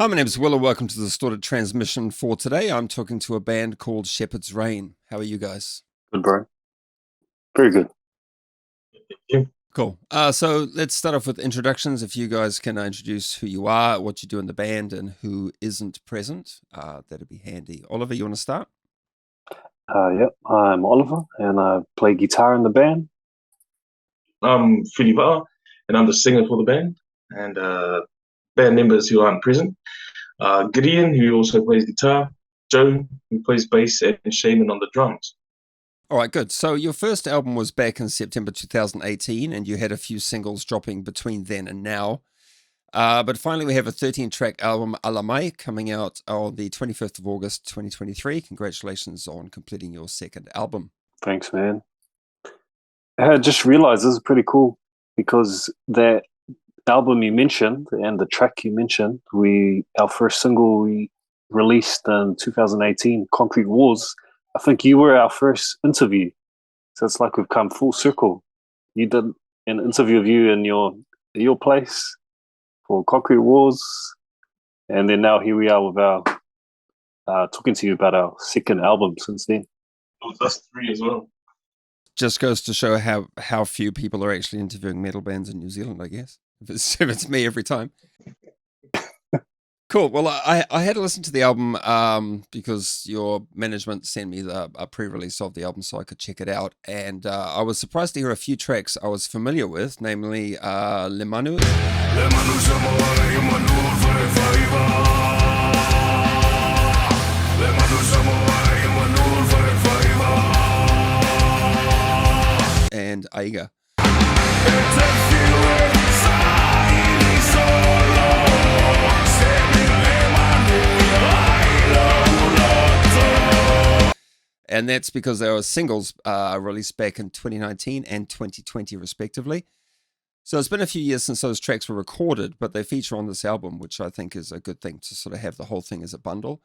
Hi, my name is Will, and welcome to the Distorted Transmission for today. I'm talking to a band called Shepherd's Rain. How are you guys? Good, bro. Very good. Yeah. Cool. So let's start off with introductions. If you guys can introduce who you are, what you do in the band, and who isn't present, that'd be handy. Oliver, you want to start? Yep, I'm Oliver, and I play guitar in the band. I'm Filiva'a, and I'm the singer for the band. And band members who aren't present. Gideon, who also plays guitar. Joe, who plays bass, and Shaman on the drums. All right, good. So your first album was back in September 2018, and you had a few singles dropping between then and now. But finally, we have a 13-track album, Alamai, coming out on the 25th of August, 2023. Congratulations on completing your second album. Thanks, man. I just realized this is pretty cool because that album you mentioned and the track you mentioned, our first single we released in 2018, Concrete Wars. I think you were our first interview. So it's like we've come full circle. You did an interview of you in your place for Concrete Wars, and then now here we are with our talking to you about our second album since then. It was S03 as well. Just goes to show how few people are actually interviewing metal bands in New Zealand, I guess. If it's me every time. Cool. Well, I had to listen to the album because your management sent me a pre-release of the album so I could check it out. And I was surprised to hear a few tracks I was familiar with, namely Le Manu. And Aiga. And that's because there were singles released back in 2019 and 2020 respectively. So it's been a few years since those tracks were recorded, but they feature on this album, which I think is a good thing to sort of have the whole thing as a bundle.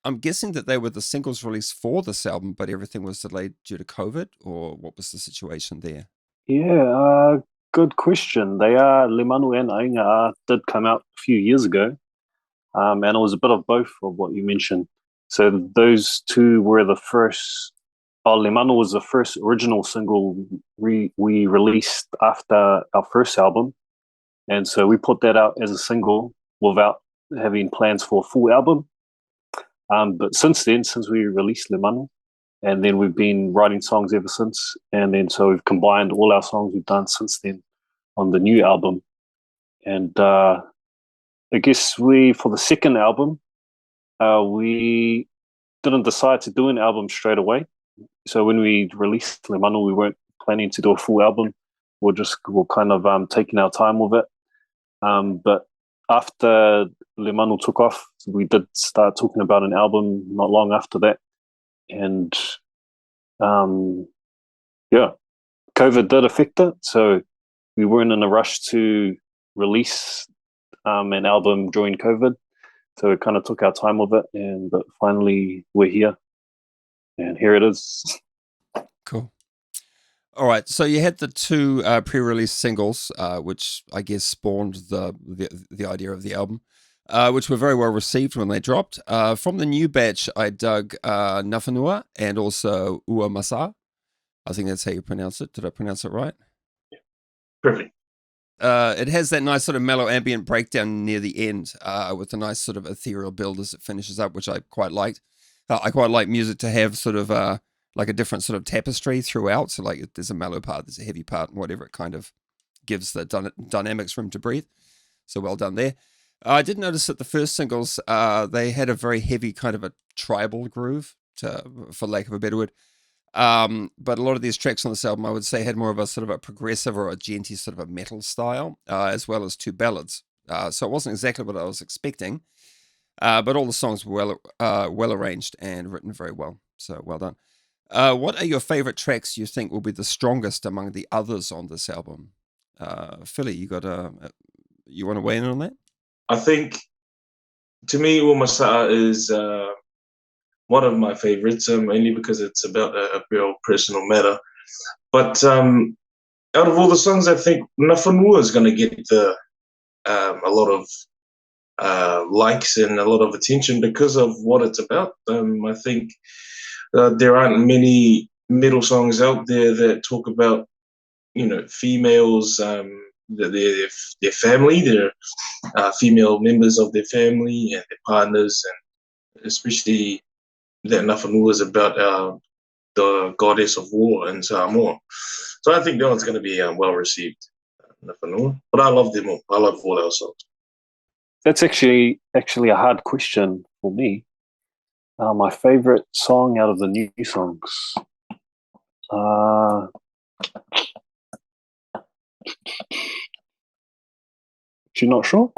I'm guessing that they were the singles released for this album, but everything was delayed due to COVID, or what was the situation there? Yeah, good question. They are Le Manu and Ainga did come out a few years ago, and it was a bit of both of what you mentioned. So those two were the first. Le Manu was the first original single we released after our first album, and so we put that out as a single without having plans for a full album. But since then, since we released Le Manu, and then we've been writing songs ever since. And then so we've combined all our songs we've done since then on the new album. And I guess for the second album, we didn't decide to do an album straight away. So when we released Le Manu, we weren't planning to do a full album. We're kind of taking our time with it. But after Le Manu took off, we did start talking about an album not long after that. And COVID did affect it, so we weren't in a rush to release an album during COVID. So we kind of took our time with it, but finally we're here, and here it is. Cool. All right, so you had the two pre-release singles, which I guess spawned the idea of the album. Which were very well received when they dropped. From the new batch, I dug Nafanua and also Ua Masa. I think that's how you pronounce it. Did I pronounce it right? Yeah. Perfect. It has that nice sort of mellow ambient breakdown near the end with a nice sort of ethereal build as it finishes up, which I quite liked. I quite like music to have sort of like a different sort of tapestry throughout. So like there's a mellow part, there's a heavy part, and whatever, it kind of gives the dynamics room to breathe. So well done there. I did notice that the first singles, they had a very heavy kind of a tribal groove, for lack of a better word. But a lot of these tracks on this album, I would say, had more of a sort of a progressive or a genty sort of a metal style, as well as two ballads. So it wasn't exactly what I was expecting, but all the songs were well arranged and written very well. So well done. What are your favorite tracks you think will be the strongest among the others on this album? Philly, you want to weigh in on that? I think, to me, Umasata is one of my favorites, mainly because it's about a real personal matter. But out of all the songs, I think Nafanua is going to get a lot of likes and a lot of attention because of what it's about. I think there aren't many metal songs out there that talk about, females, their family, their female members of their family and their partners, and especially that Nafanua is about the goddess of war in Samoa. So I think that one's going to be well received, Nafanua. But I love them all. I love all our songs. That's actually a hard question for me. My favorite song out of the new songs. You're not sure?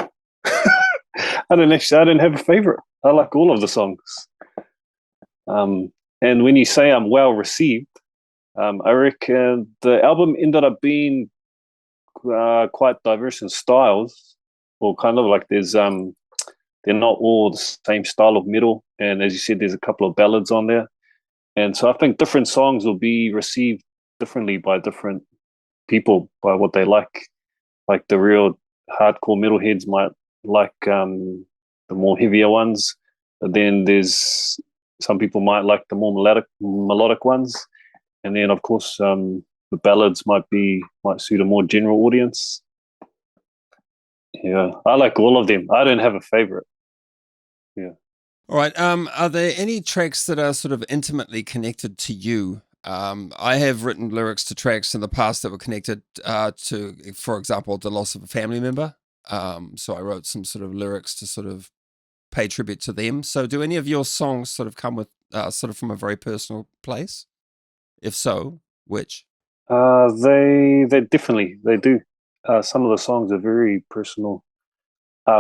I don't have a favorite. I like all of the songs. And when you say I'm well received, I reckon the album ended up being quite diverse in styles, or kind of like there's they're not all the same style of metal, and as you said, there's a couple of ballads on there, and so I think different songs will be received differently by different people by what they like. Like the real hardcore metalheads might like the more heavier ones, but then there's some people might like the more melodic ones, and then of course the ballads might suit a more general audience. Yeah, I like all of them. I don't have a favorite. Yeah. All right. Are there any tracks that are sort of intimately connected to you? I have written lyrics to tracks in the past that were connected to, for example, the loss of a family member. So I wrote some sort of lyrics to sort of pay tribute to them. So do any of your songs sort of come with sort of from a very personal place? If so, which? They definitely they do. Some of the songs are very personal.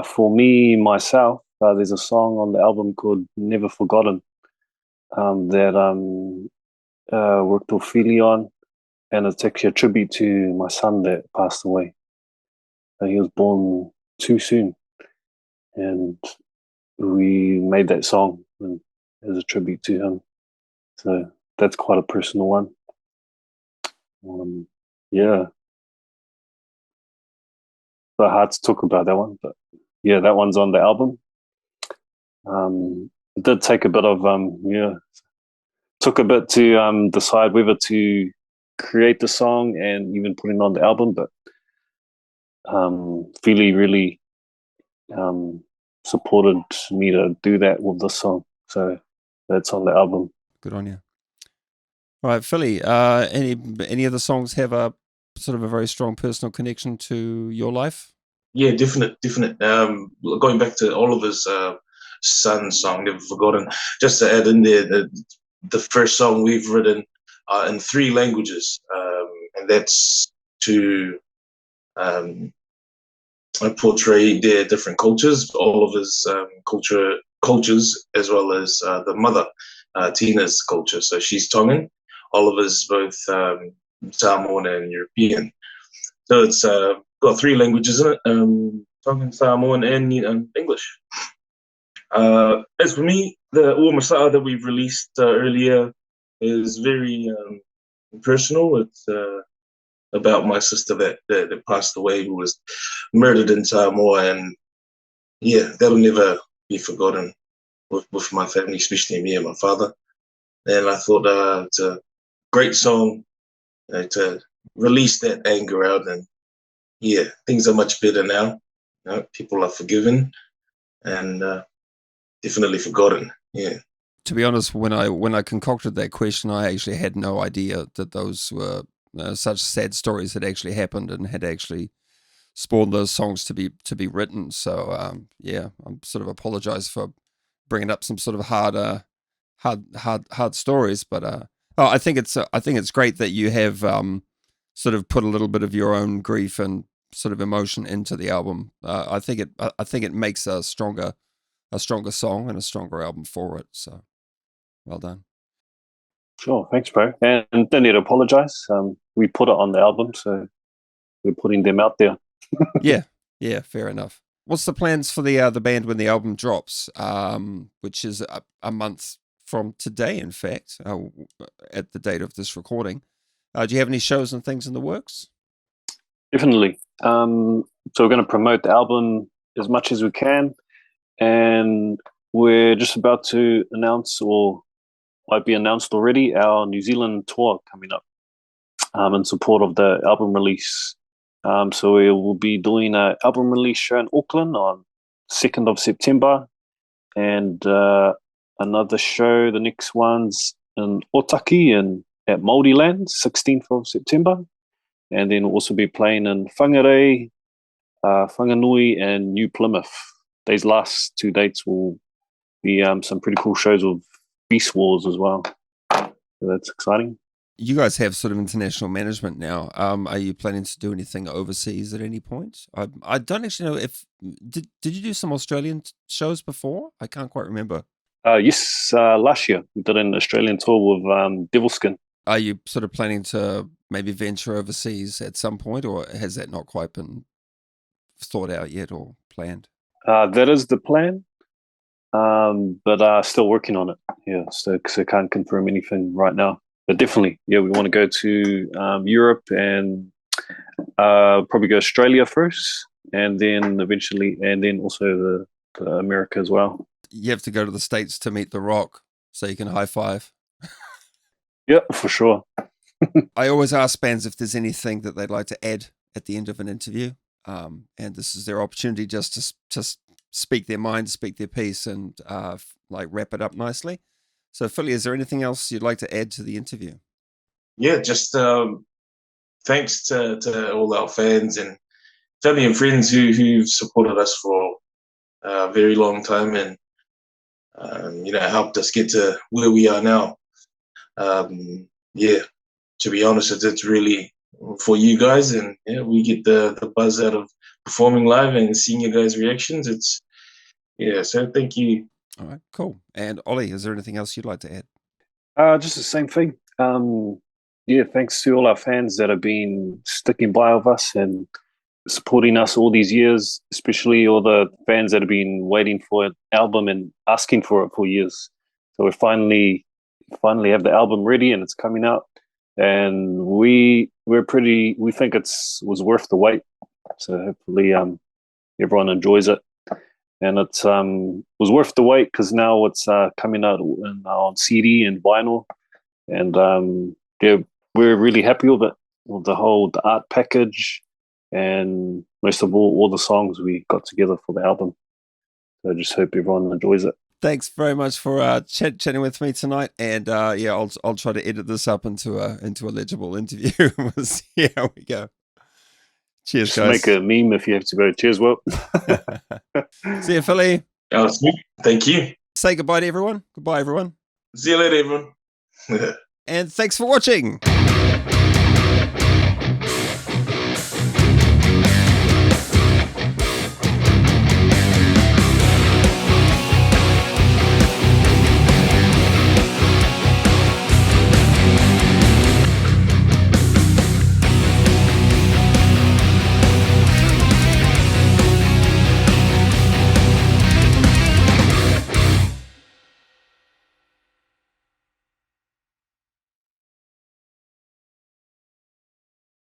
For me myself, there's a song on the album called "Never Forgotten" that worked with Fili on, and it's actually a tribute to my son that passed away. He was born too soon, and we made that song as a tribute to him. So that's quite a personal one. Yeah, but hard to talk about that one. But yeah, that one's on the album. It did take a bit of took a bit to decide whether to create the song and even put it on the album, but Fili really supported me to do that with the song, so that's on the album. Good on you. All right, Fili, any of the songs have a sort of a very strong personal connection to your life? Yeah, definite. Going back to Oliver's son song, Never Forgotten, just to add in there, the first song we've written in 3 languages, and that's to portray their different cultures, Oliver's cultures, as well as the mother, Tina's culture. So she's Tongan. Oliver's both Samoan and European. So it's got 3 languages in it, Tongan, Samoan, and English. As for me, the Ua Masa'a that we've released earlier is very personal. It's about my sister that passed away, who was murdered in Samoa, and yeah, that'll never be forgotten with my family, especially me and my father. And I thought it's a great song to release that anger out, and yeah, things are much better now. People are forgiven and definitely forgotten. Yeah. To be honest, when I concocted that question, I actually had no idea that those were such sad stories had actually happened and had actually spawned those songs to be written. So yeah, I'm sort of apologize for bringing up some sort of hard stories, but I think it's great that you have sort of put a little bit of your own grief and sort of emotion into the album. I think it makes a stronger song and a stronger album for it. So well done. Sure, thanks, bro. And don't need to apologize. We put it on the album, so we're putting them out there. yeah, fair enough. What's the plans for the band when the album drops, which is a month from today, in fact, at the date of this recording? Do you have any shows and things in the works? Definitely. So we're going to promote the album as much as we can. and we're just about to announce, or might be announced already, our New Zealand tour coming up in support of the album release. So we will be doing an album release show in Auckland on 2nd of September, and another show, the next one's in Otaki and at Māori Land, 16th of September. And then we'll also be playing in Whangarei, Whanganui, and New Plymouth. These last 2 dates will be some pretty cool shows with Beast Wars as well. So that's exciting. You guys have sort of international management now. Are you planning to do anything overseas at any point? I don't actually know if did you do some Australian shows before? I can't quite remember. Yes, last year we did an Australian tour with Devilskin. Are you sort of planning to maybe venture overseas at some point, or has that not quite been thought out yet or planned? That is the plan, but still working on it. Yeah, so I can't confirm anything right now. But definitely, yeah, we want to go to Europe and probably go Australia first, and then eventually, and then also the America as well. You have to go to the States to meet The Rock so you can high five. Yeah, for sure. I always ask bands if there's anything that they'd like to add at the end of an interview, and this is their opportunity just to speak their mind, speak their piece, and like wrap it up nicely. So, Philly, is there anything else you'd like to add to the interview? Yeah, just thanks to all our fans and family and friends who've supported us for a very long time and helped us get to where we are now. Yeah, to be honest, it's really for you guys, and yeah, we get the buzz out of performing live and seeing your guys' reactions. So thank you. All right, cool. And Ollie, is there anything else you'd like to add? Just the same thing. Yeah, thanks to all our fans that have been sticking by with us and supporting us all these years, especially all the fans that have been waiting for an album and asking for it for years. So we finally have the album ready and it's coming out, and we think was worth the wait. So hopefully everyone enjoys it. And it was worth the wait because now it's coming out on CD and vinyl, and yeah, we're really happy with it, with the art package, and most of all the songs we got together for the album. So I just hope everyone enjoys it. Thanks very much for chatting with me tonight, and yeah, I'll try to edit this up into a legible interview. We'll see how we go. Cheers, just guys. Make a meme if you have to go. Cheers, Will. See you, Philly. Thank you. Say goodbye to everyone. Goodbye, everyone. See you later, everyone. And thanks for watching.